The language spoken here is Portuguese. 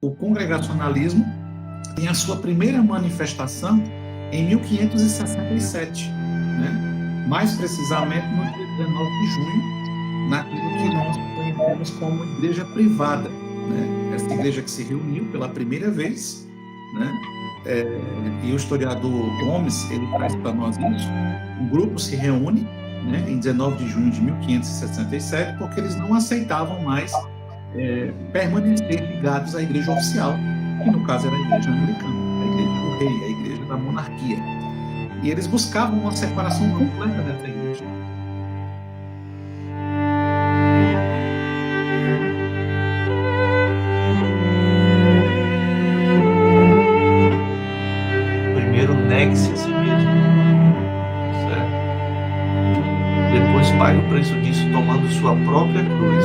o congregacionalismo tem a sua primeira manifestação em 1567, né? Mais precisamente no dia 19 de junho, naquilo que nós conhecemos como igreja privada, né? Essa igreja que se reuniu pela primeira vez, né? E o historiador Gomes, ele traz para nós isso. Um grupo se reúne, né, em 19 de junho de 1567, porque eles não aceitavam mais permanecer ligados à igreja oficial, que no caso era a igreja anglicana, a igreja do rei, a igreja da monarquia. E eles buscavam uma separação completa dessa igreja. Primeiro negue-se a si mesmo, certo? Depois pague o preço disso tomando sua própria cruz